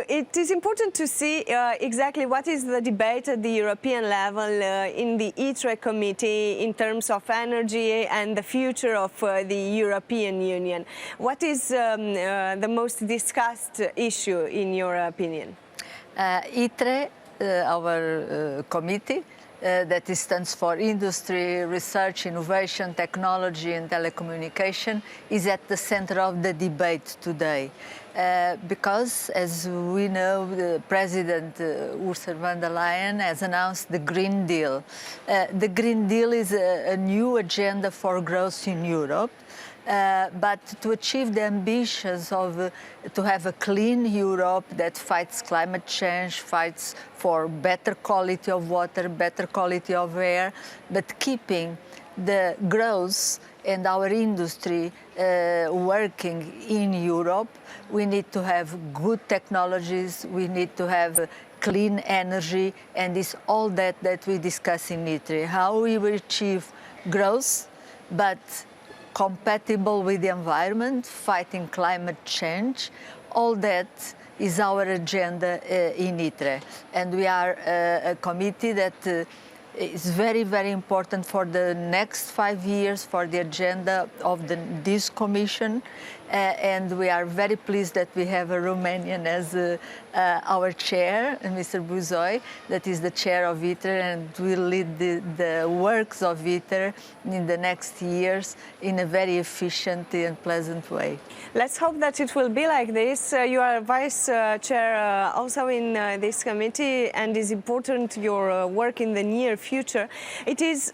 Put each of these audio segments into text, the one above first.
it is important to see exactly what is the debate at the European level in the ITRE committee in terms of energy and the future of the European Union. What is the most discussed issue in your opinion? ITRE, our committee, that stands for Industry, Research, Innovation, Technology and Telecommunication, is at the center of the debate today. Because, as we know, the President Ursula von der Leyen has announced the Green Deal. The Green Deal is a new agenda for growth in Europe. But to achieve the ambitions of to have a clean Europe that fights climate change, fights for better quality of water, better quality of air, but keeping the growth and our industry working in Europe, we need to have good technologies, we need to have clean energy, and it's all that we discuss in ITRE. How we will achieve growth, but compatible with the environment, fighting climate change, all that is our agenda in ITRE. And we are a committee that is very, very important for the next 5 years for the agenda of this commission. And we are very pleased that we have a Romanian as our chair, Mr. Buzoi, that is the chair of ITRE and will lead the works of ITRE in the next years in a very efficient and pleasant way. Let's hope that it will be like this. You are vice chair also in this committee, and it's important your work in the near future. It is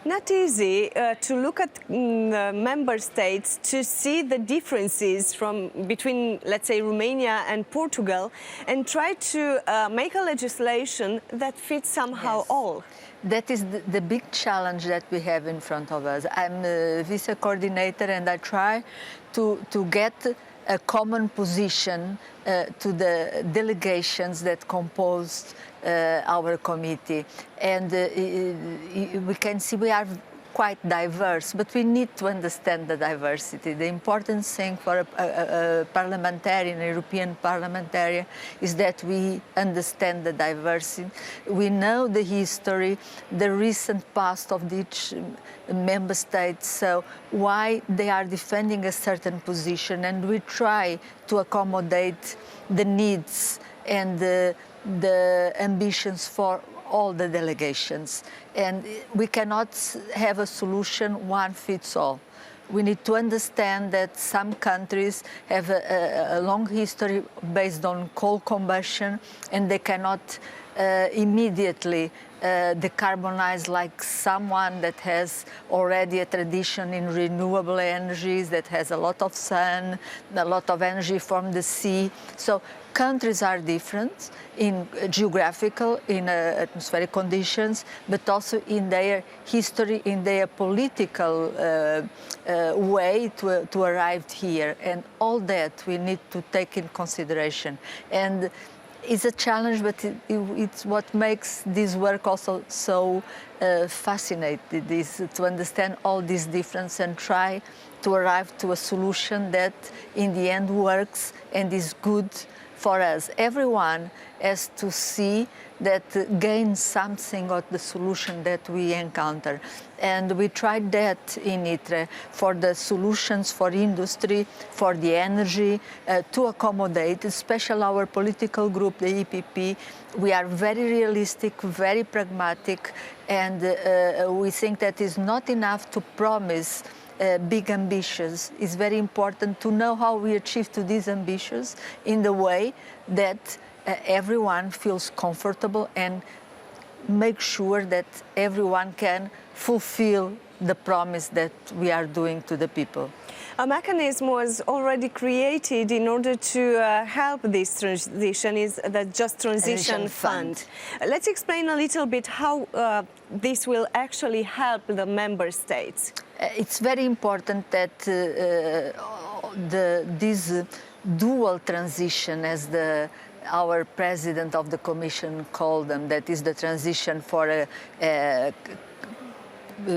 not easy to look at member states to see the differences between, let's say, Romania and Portugal, and try to make a legislation that fits somehow all. That is the big challenge that we have in front of us. I'm a vice coordinator and I try to get a common position to the delegations that composed our committee. And we can see we are quite diverse, but we need to understand the diversity. The important thing for a parliamentarian, a European parliamentarian, is that we understand the diversity. We know the history, the recent past of each member state, so why they are defending a certain position, and we try to accommodate the needs and the ambitions for all the delegations. And we cannot have a solution one fits all. We need to understand that some countries have a long history based on coal combustion, and they cannot immediately decarbonize like someone that has already a tradition in renewable energies, that has a lot of sun, a lot of energy from the sea. So countries are different in geographical, in atmospheric conditions, but also in their history, in their political way to arrive here. And all that we need to take in consideration. And it's a challenge, but it's what makes this work also so fascinating, is to understand all these differences and try to arrive to a solution that in the end works and is good for us. Everyone has to see that gains something of the solution that we encounter. And we tried that in ITRE for the solutions for industry, for the energy, to accommodate, especially our political group, the EPP. We are very realistic, very pragmatic, and we think that is not enough to promise big ambitions. It's very important to know how we achieve to these ambitions in the way that everyone feels comfortable and make sure that everyone can fulfill the promise that we are doing to the people. A mechanism was already created in order to help this transition, is the Just Transition Fund. Let's explain a little bit how this will actually help the member states. It's very important that this dual transition, as our president of the Commission called them, that is the transition for a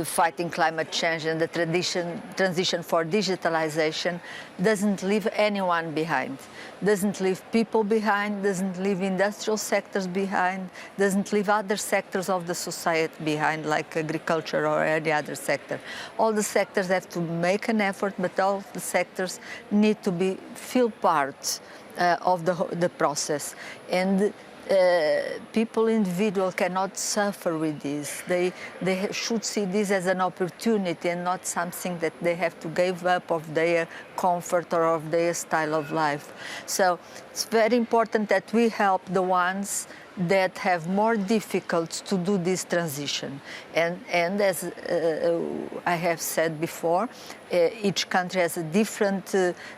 fighting climate change and the transition for digitalization doesn't leave anyone behind, doesn't leave people behind, doesn't leave industrial sectors behind, doesn't leave other sectors of the society behind, like agriculture or any other sector. All the sectors have to make an effort, but all the sectors need to feel part of the process. And people, individual, cannot suffer with this. They should see this as an opportunity and not something that they have to give up of their comfort or of their style of life. So it's very important that we help the ones that have more difficult to do this transition. And as I have said before, each country has a different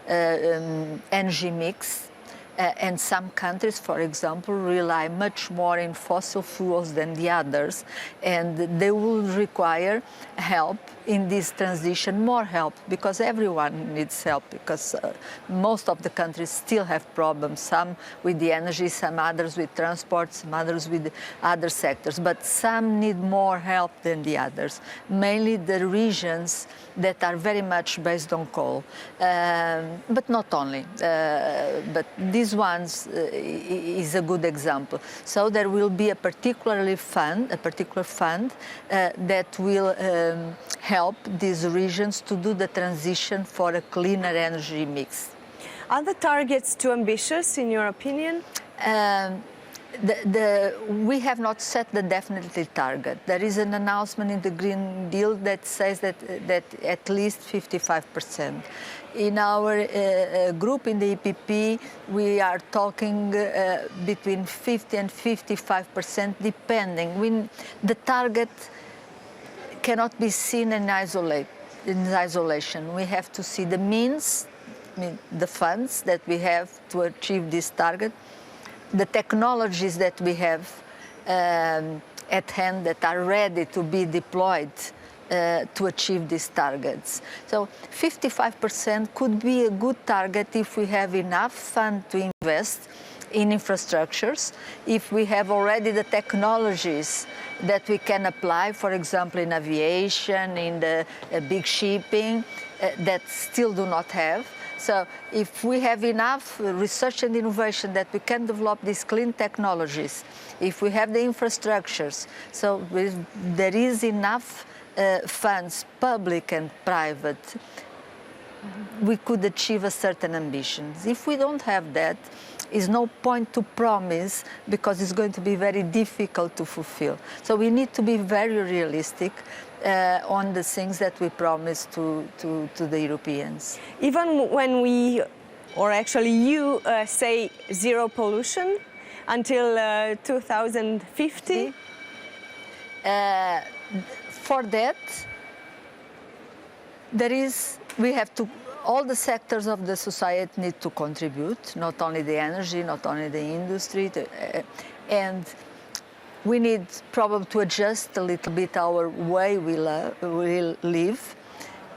energy mix. And some countries, for example, rely much more in fossil fuels than the others, and they will require help in this transition, more help, because everyone needs help, because most of the countries still have problems, some with the energy, some others with transport, some others with other sectors, but some need more help than the others, mainly the regions that are very much based on coal, but not only, but these ones is a good example. So there will be a particular fund that will help these regions to do the transition for a cleaner energy mix. Are the targets too ambitious, in your opinion? We have not set the definite target. There is an announcement in the Green Deal that says that at least 55%. In our group in the EPP, we are talking between 50 and 55%, depending. The target cannot be seen in isolation. We have to see the means, the funds that we have to achieve this target, the technologies that we have at hand that are ready to be deployed to achieve these targets. So 55% could be a good target if we have enough fund to invest in infrastructures, if we have already the technologies that we can apply, for example, in aviation, in the big shipping, that still do not have. So if we have enough research and innovation that we can develop these clean technologies, if we have the infrastructures, so there is enough funds, public and private, we could achieve a certain ambitions. If we don't have that, is no point to promise, because it's going to be very difficult to fulfill. So we need to be very realistic on the things that we promise to the Europeans. Even when we, or actually you, say zero pollution until 2050? For that, we have to, all the sectors of the society need to contribute, not only the energy, not only the industry, and we need probably to adjust a little bit our way we live,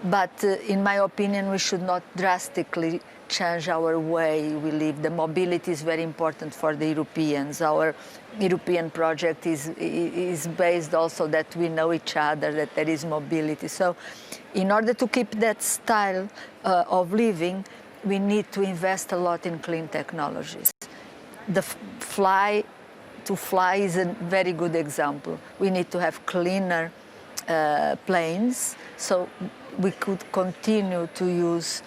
but in my opinion, we should not drastically change our way we live. The mobility is very important for the Europeans. Our European project is based also that we know each other, that there is mobility. So in order to keep that style of living, we need to invest a lot in clean technologies. To fly is a very good example. We need to have cleaner planes, so we could continue to use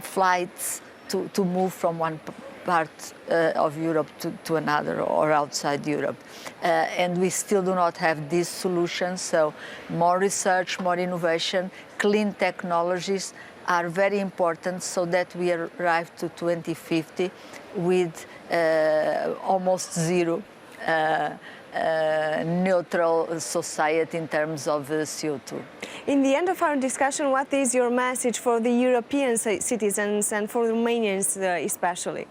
flights to move from one part of Europe to another, or outside Europe. And we still do not have these solutions, so more research, more innovation, clean technologies are very important, so that we arrive to 2050 with almost zero neutral society in terms of CO2. In the end of our discussion, what is your message for the European citizens and for Romanians especially?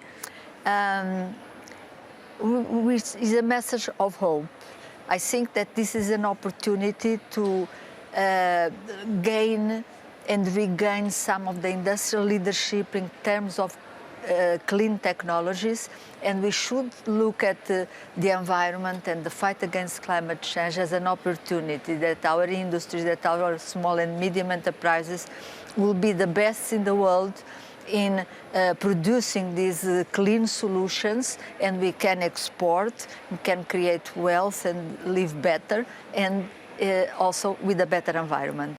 Which is a message of hope. I think that this is an opportunity to gain and regain some of the industrial leadership in terms of clean technologies, and we should look at the environment and the fight against climate change as an opportunity that our industries, that our small and medium enterprises will be the best in the world in producing these clean solutions, and we can export, we can create wealth and live better, and also with a better environment.